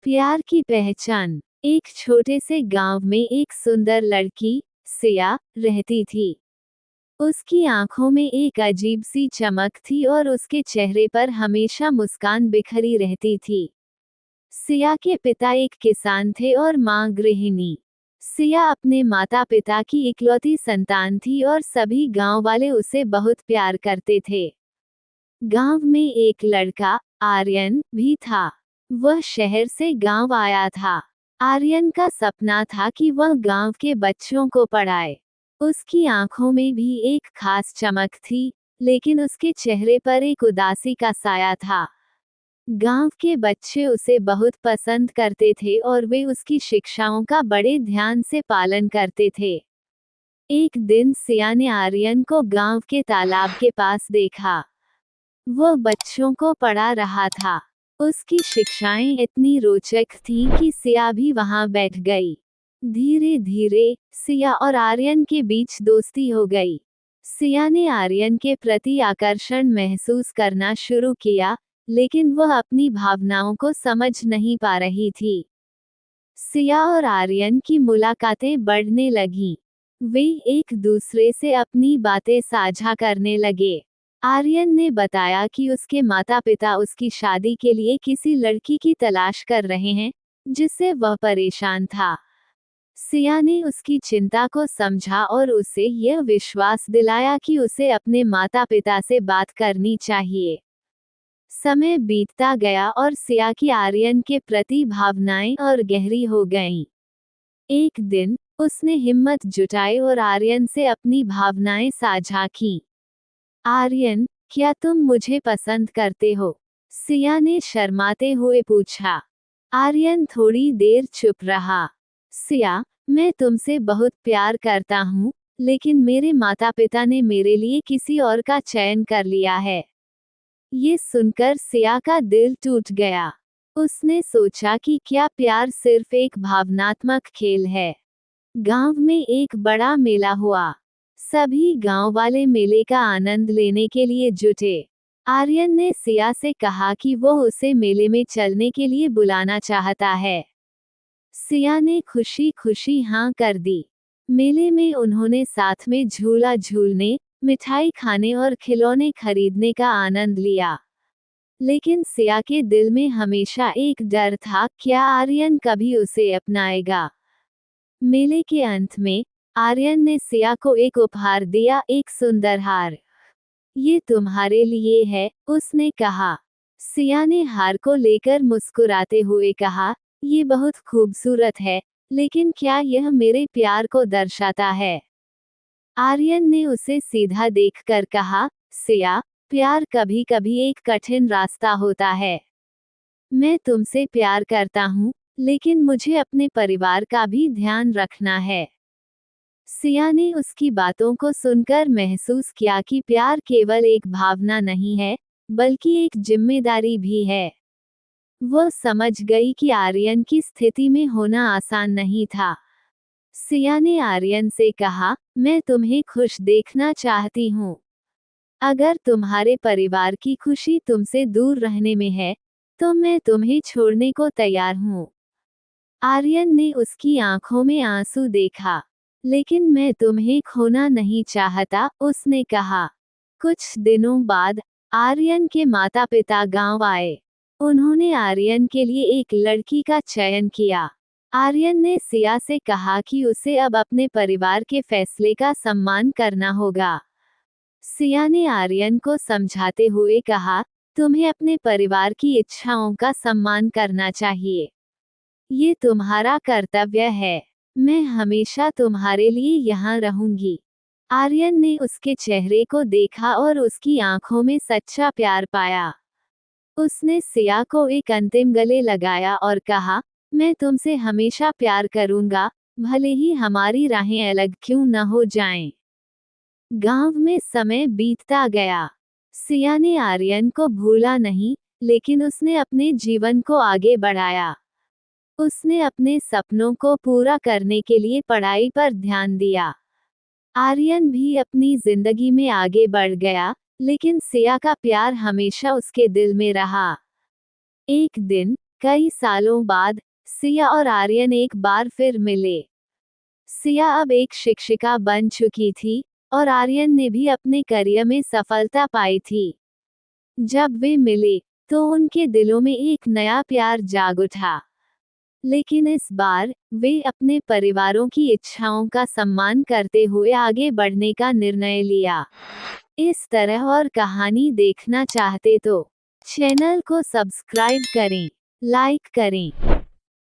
प्यार की पहचान। एक छोटे से गांव में एक सुंदर लड़की, सिया, रहती थी। उसकी आंखों में एक अजीब सी चमक थी और उसके चेहरे पर हमेशा मुस्कान बिखरी रहती थी। सिया के पिता एक किसान थे और मां गृहिणी। सिया अपने माता पिता की इकलौती संतान थी और सभी गांव वाले उसे बहुत प्यार करते थे। गांव में एक लड़का, आर्यन, भी था। वह शहर से गांव आया था। आर्यन का सपना था कि वह गांव के बच्चों को पढ़ाए। उसकी आंखों में भी एक खास चमक थी, लेकिन उसके चेहरे पर एक उदासी का साया था। गांव के बच्चे उसे बहुत पसंद करते थे और वे उसकी शिक्षाओं का बड़े ध्यान से पालन करते थे। एक दिन सिया ने आर्यन को गांव के तालाब के पास देखा। वह बच्चों को पढ़ा रहा था। उसकी शिक्षाएं इतनी रोचक थीं कि सिया भी वहां बैठ गई। धीरे धीरे सिया और आर्यन के बीच दोस्ती हो गई। सिया ने आर्यन के प्रति आकर्षण महसूस करना शुरू किया, लेकिन वह अपनी भावनाओं को समझ नहीं पा रही थी। सिया और आर्यन की मुलाकातें बढ़ने लगीं। वे एक दूसरे से अपनी बातें साझा करने लगे। आर्यन ने बताया कि उसके माता पिता उसकी शादी के लिए किसी लड़की की तलाश कर रहे हैं, जिससे वह परेशान था। सिया ने उसकी चिंता को समझा और उसे यह विश्वास दिलाया कि उसे अपने माता पिता से बात करनी चाहिए। समय बीतता गया और सिया की आर्यन के प्रति भावनाएं और गहरी हो गईं। एक दिन उसने हिम्मत जुटाई और आर्यन से अपनी भावनाएं साझा की। आर्यन, क्या तुम मुझे पसंद करते हो? सिया ने शर्माते हुए पूछा। आर्यन थोड़ी देर चुप रहा। सिया, मैं तुमसे बहुत प्यार करता हूँ, लेकिन मेरे माता पिता ने मेरे लिए किसी और का चयन कर लिया है। ये सुनकर सिया का दिल टूट गया। उसने सोचा कि क्या प्यार सिर्फ एक भावनात्मक खेल है। गांव में एक बड़ा मेला हुआ। सभी गांव वाले मेले का आनंद लेने के लिए जुटे। आर्यन ने सिया से कहा कि वो उसे मेले में चलने के लिए बुलाना चाहता है। सिया ने खुशी खुशी हाँ कर दी। मेले में उन्होंने साथ में झूला झूलने, मिठाई खाने और खिलौने खरीदने का आनंद लिया। लेकिन सिया के दिल में हमेशा एक डर था, क्या आर्यन कभी उसे अपनाएगा? मेले के अंत में आर्यन ने सिया को एक उपहार दिया, एक सुंदर हार। ये तुम्हारे लिए है, उसने कहा। सिया ने हार को लेकर मुस्कुराते हुए कहा, ये बहुत खूबसूरत है, लेकिन क्या यह मेरे प्यार को दर्शाता है? आर्यन ने उसे सीधा देखकर कहा, सिया, प्यार कभी कभी एक कठिन रास्ता होता है। मैं तुमसे प्यार करता हूँ, लेकिन मुझे अपने परिवार का भी ध्यान रखना है। सिया ने उसकी बातों को सुनकर महसूस किया कि प्यार केवल एक भावना नहीं है, बल्कि एक जिम्मेदारी भी है। वह समझ गई कि आर्यन की स्थिति में होना आसान नहीं था। सिया ने आर्यन से कहा, मैं तुम्हें खुश देखना चाहती हूँ। अगर तुम्हारे परिवार की खुशी तुमसे दूर रहने में है, तो मैं तुम्हें छोड़ने को तैयार हूँ। आर्यन ने उसकी आंखों में आंसू देखा। लेकिन मैं तुम्हें खोना नहीं चाहता, उसने कहा। कुछ दिनों बाद आर्यन के माता पिता गांव आए। उन्होंने आर्यन के लिए एक लड़की का चयन किया। आर्यन ने सिया से कहा कि उसे अब अपने परिवार के फैसले का सम्मान करना होगा। सिया ने आर्यन को समझाते हुए कहा, तुम्हें अपने परिवार की इच्छाओं का सम्मान करना चाहिए। ये तुम्हारा कर्तव्य है। मैं हमेशा तुम्हारे लिए यहाँ रहूंगी। आर्यन ने उसके चेहरे को देखा और उसकी आंखों में सच्चा प्यार पाया। उसने सिया को एक अंतिम गले लगाया और कहा, मैं तुमसे हमेशा प्यार करूंगा, भले ही हमारी राहें अलग क्यों न हो जाएं। गांव में समय बीतता गया। सिया ने आर्यन को भूला नहीं, लेकिन उसने अपने जीवन को आगे बढ़ाया। उसने अपने सपनों को पूरा करने के लिए पढ़ाई पर ध्यान दिया। आर्यन भी अपनी जिंदगी में आगे बढ़ गया, लेकिन सिया का प्यार हमेशा उसके दिल में रहा। एक दिन कई सालों बाद सिया और आर्यन एक बार फिर मिले। सिया अब एक शिक्षिका बन चुकी थी और आर्यन ने भी अपने करियर में सफलता पाई थी। जब वे मिले तो उनके दिलों में एक नया प्यार जाग उठा। लेकिन इस बार वे अपने परिवारों की इच्छाओं का सम्मान करते हुए आगे बढ़ने का निर्णय लिया। इस तरह और कहानी देखना चाहते तो चैनल को सब्सक्राइब करें, लाइक करें